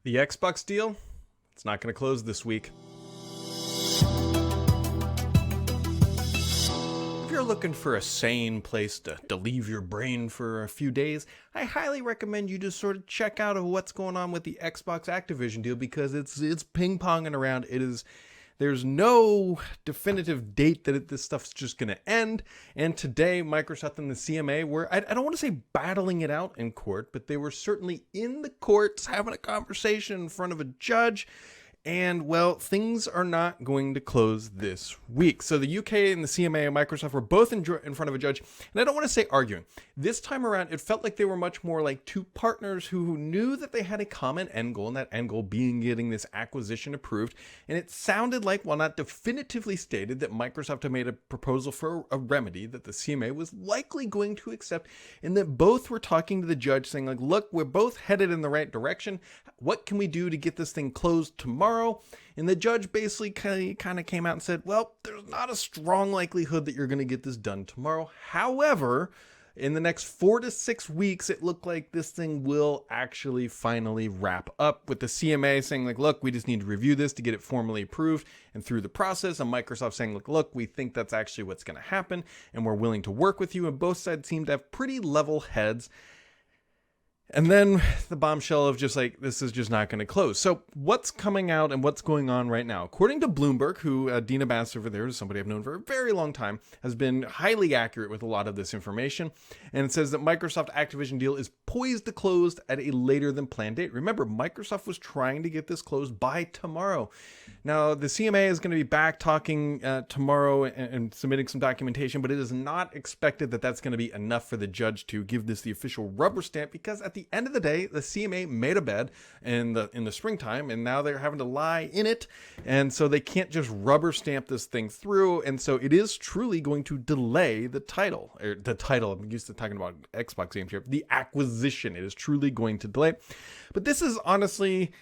The Xbox deal, it's not going to close this week. If you're looking for a sane place to leave your brain for a few days, I highly recommend you just sort of check out what's going on with the Xbox Activision deal, because it's ping-ponging around. There's no definitive date that this stuff's just going to end. And today, Microsoft and the CMA were, I don't want to say battling it out in court, but they were certainly in the courts having a conversation in front of a judge. And, well, things are not going to close this week. So the UK and the CMA and Microsoft were both in front of a judge. And I don't want to say arguing. This time around, it felt like they were much more like two partners who knew that they had a common end goal, and that end goal being getting this acquisition approved. And it sounded like, while not definitively stated, that Microsoft had made a proposal for a remedy that the CMA was likely going to accept, and that both were talking to the judge saying, like, look, we're both headed in the right direction. What can we do to get this thing closed tomorrow? And the judge basically kind of came out and said, well, there's not a strong likelihood that you're going to get this done tomorrow. However, in the next 4 to 6 weeks, it looked like this thing will actually finally wrap up, with the CMA saying, like, look, we just need to review this to get it formally approved and through the process. And Microsoft saying, look, we think that's actually what's going to happen, and we're willing to work with you. And both sides seem to have pretty level heads. And then the bombshell of just like, this is just not going to close. So what's coming out and what's going on right now? According to Bloomberg, who Dina Bass over there is somebody I've known for a very long time, has been highly accurate with a lot of this information. And it says that Microsoft Activision deal is poised to close at a later than planned date. Remember, Microsoft was trying to get this closed by tomorrow. Now, the CMA is going to be back talking tomorrow and submitting some documentation, but it is not expected that that's going to be enough for the judge to give this the official rubber stamp, because at the end of the day, the CMA made a bed in the springtime, and now they're having to lie in it, and so they can't just rubber stamp this thing through, and so it is truly going to delay the title. I'm used to talking about Xbox games here. The acquisition, it is truly going to delay. But this is honestly,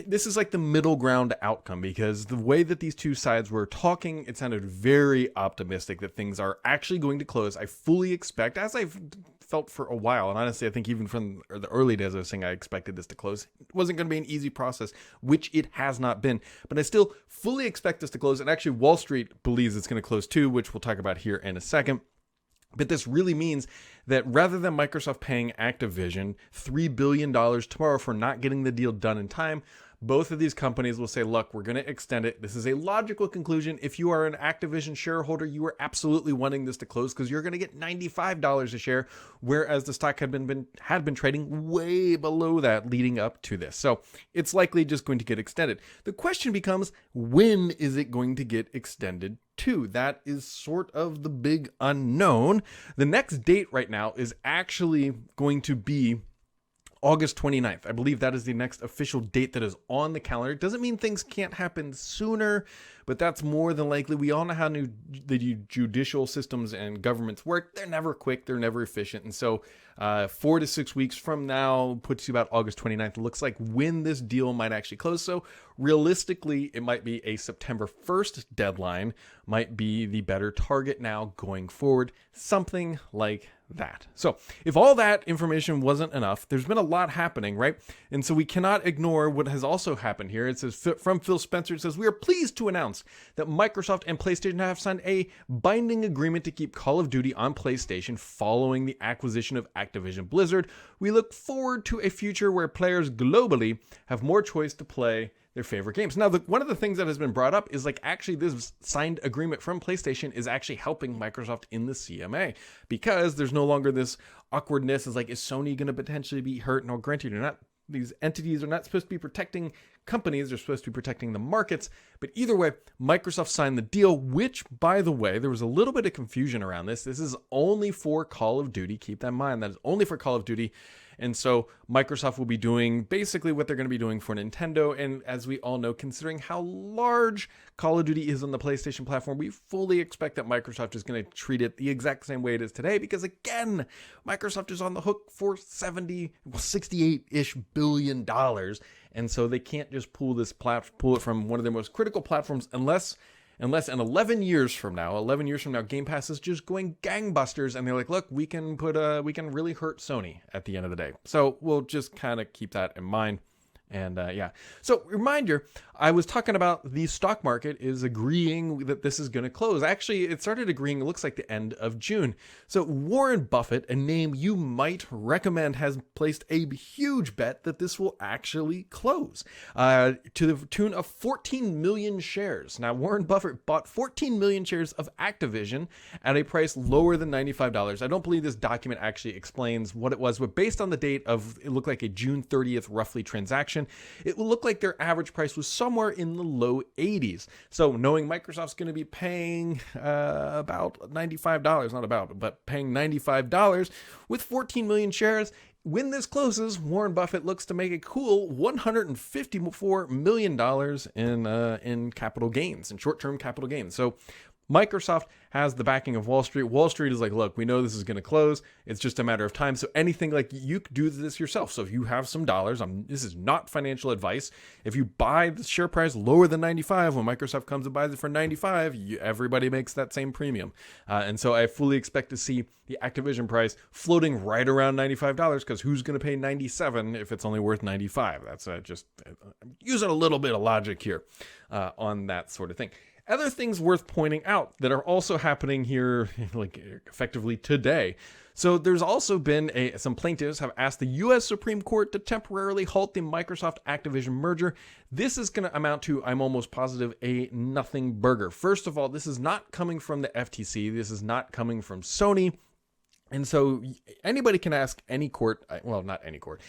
this is like the middle ground outcome, because the way that these two sides were talking, it sounded very optimistic that things are actually going to close. I fully expect, as I've felt for a while, and honestly, I think even from the early days I was saying I expected this to close. It wasn't going to be an easy process, which it has not been, but I still fully expect this to close. And actually, Wall Street believes it's going to close too, which we'll talk about here in a second. But this really means that rather than Microsoft paying Activision $3 billion tomorrow for not getting the deal done in time, both of these companies will say, look, we're going to extend it. This is a logical conclusion. If you are an Activision shareholder, you are absolutely wanting this to close, because you're going to get $95 a share, whereas the stock had been trading way below that leading up to this. So it's likely just going to get extended. The question becomes, when is it going to get extended to? That is sort of the big unknown. The next date right now is actually going to be August 29th. I believe that is the next official date that is on the calendar. It doesn't mean things can't happen sooner, but that's more than likely. We all know how the judicial systems and governments work. They're never quick. They're never efficient. And so 4 to 6 weeks from now puts you about August 29th. It looks like when this deal might actually close. So realistically, it might be a September 1st deadline, might be the better target now going forward. Something like that. So if all that information wasn't enough, there's been a lot happening, right? And so we cannot ignore what has also happened here. It says from Phil Spencer, it says, we are pleased to announce that Microsoft and PlayStation have signed a binding agreement to keep Call of Duty on PlayStation following the acquisition of Activision Blizzard. We look forward to a future where players globally have more choice to play their favorite games. Now, one of the things that has been brought up is like, actually this signed agreement from PlayStation is actually helping Microsoft in the CMA, because there's no longer this awkwardness. It's like, is Sony going to potentially be hurt? No, granted, these entities are not supposed to be protecting companies. They're supposed to be protecting the markets. But either way, Microsoft signed the deal, which, by the way, there was a little bit of confusion around this. This is only for Call of Duty. Keep that in mind. That is only for Call of Duty. And so Microsoft will be doing basically what they're going to be doing for Nintendo. And as we all know, considering how large Call of Duty is on the PlayStation platform, we fully expect that Microsoft is going to treat it the exact same way it is today. Because again, Microsoft is on the hook for $68-ish billion. And so they can't just pull it from one of their most critical platforms unless in 11 years from now, Game Pass is just going gangbusters, and they're like, look, we can really hurt Sony at the end of the day. So we'll just kind of keep that in mind. And so reminder, I was talking about the stock market is agreeing that this is going to close. Actually, it started agreeing, it looks like the end of June. So Warren Buffett, a name you might recommend, has placed a huge bet that this will actually close to the tune of 14 million shares. Now, Warren Buffett bought 14 million shares of Activision at a price lower than $95. I don't believe this document actually explains what it was, but based on the date of, it looked like a June 30th roughly transaction, it will look like their average price was somewhere in the low 80s. So knowing Microsoft's going to be paying about $95, not about, but paying $95 with 14 million shares, when this closes, Warren Buffett looks to make a cool $154 million in capital gains, in short-term capital gains. So Microsoft has the backing of Wall Street. Wall Street is like, look, we know this is going to close. It's just a matter of time. So anything, like, you could do this yourself. So if you have some dollars, this is not financial advice. If you buy the share price lower than 95, when Microsoft comes and buys it for 95, everybody makes that same premium. And so I fully expect to see the Activision price floating right around $95, because who's going to pay 97 if it's only worth 95? That's just using a little bit of logic here on that sort of thing. Other things worth pointing out that are also happening here, like effectively today. So there's also been some plaintiffs have asked the U.S. Supreme Court to temporarily halt the Microsoft Activision merger. This is going to amount to, I'm almost positive, a nothing burger. First of all, this is not coming from the FTC. This is not coming from Sony. And so anybody can ask any court, well, not any court.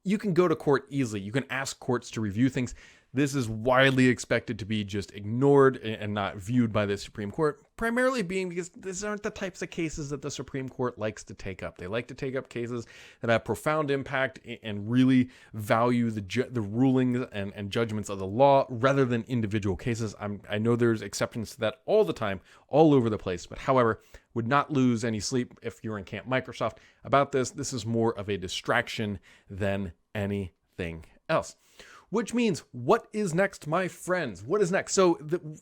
You can go to court easily. You can ask courts to review things. This is widely expected to be just ignored and not viewed by the Supreme Court, primarily being because these aren't the types of cases that the Supreme Court likes to take up. They like to take up cases that have profound impact and really value the rulings and judgments of the law rather than individual cases. I know there's exceptions to that all the time, all over the place, but however, would not lose any sleep if you're in Camp Microsoft about this. This is more of a distraction than anything else. Which means, what is next, my friends? What is next? So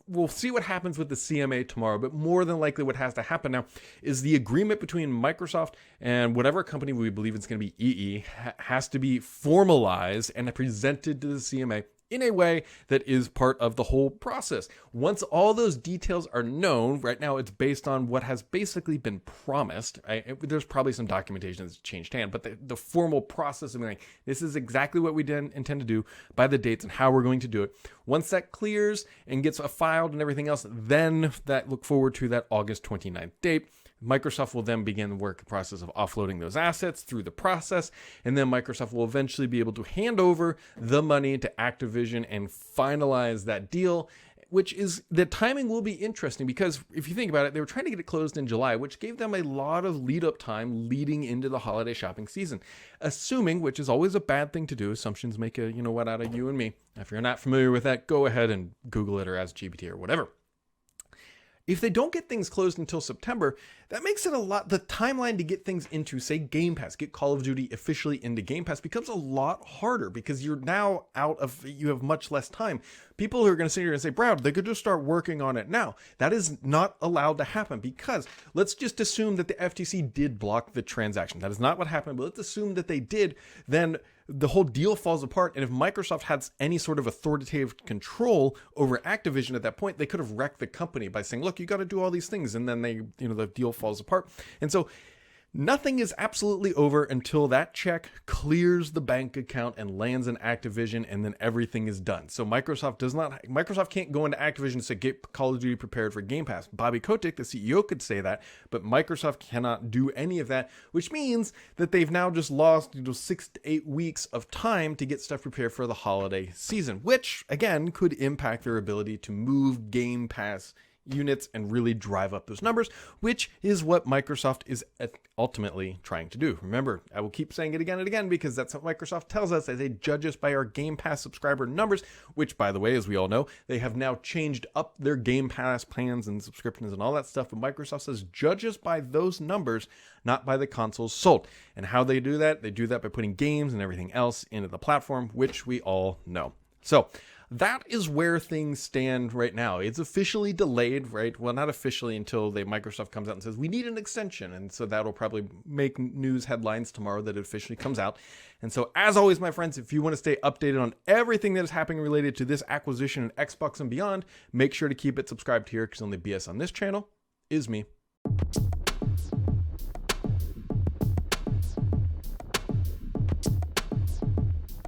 we'll see what happens with the CMA tomorrow, but more than likely what has to happen now is the agreement between Microsoft and whatever company we believe it's going to be, EE, has to be formalized and presented to the CMA in a way that is part of the whole process. Once all those details are known, right now it's based on what has basically been promised. There's probably some documentation that's changed hand, but the formal process of like, this is exactly what we intend to do by the dates and how we're going to do it. Once that clears and gets filed and everything else, then look forward to that August 29th date. Microsoft will then begin the work process of offloading those assets through the process, and then Microsoft will eventually be able to hand over the money to Activision and finalize that deal, which is, the timing will be interesting because if you think about it, they were trying to get it closed in July, which gave them a lot of lead up time leading into the holiday shopping season. Assuming, which is always a bad thing to do, assumptions make a out of you and me. If you're not familiar with that, go ahead and Google it or ask GPT or whatever. If they don't get things closed until September, that makes it the timeline to get things into, say, Game Pass, get Call of Duty officially into Game Pass becomes a lot harder because you're now you have much less time. People who are going to sit here and say, Brad, they could just start working on it now. That is not allowed to happen because let's just assume that the FTC did block the transaction. That is not what happened, but let's assume that they did, then the whole deal falls apart. And if Microsoft had any sort of authoritative control over Activision at that point, they could have wrecked the company by saying, look, you got to do all these things. And then the deal falls apart. And so nothing is absolutely over until that check clears the bank account and lands in Activision, and then everything is done. So Microsoft can't go into Activision and say, get Call of Duty prepared for Game Pass. Bobby Kotick, the CEO, could say that, but Microsoft cannot do any of that, which means that they've now just lost 6 to 8 weeks of time to get stuff prepared for the holiday season, which again could impact their ability to move Game Pass units and really drive up those numbers, which is what Microsoft is ultimately trying to do. Remember, I will keep saying it again and again because that's what Microsoft tells us. They judge us by our Game Pass subscriber numbers, which, by the way, as we all know, they have now changed up their Game Pass plans and subscriptions and all that stuff. But Microsoft says judge us by those numbers, not by the consoles sold. And how they do that? They do that by putting games and everything else into the platform, which we all know. So that is where things stand right now. It's officially delayed, right? Well, not officially until Microsoft comes out and says we need an extension. And so that'll probably make news headlines tomorrow that it officially comes out. And so as always, my friends, if you want to stay updated on everything that is happening related to this acquisition and Xbox and beyond, make sure to keep it subscribed here because only BS on this channel is me.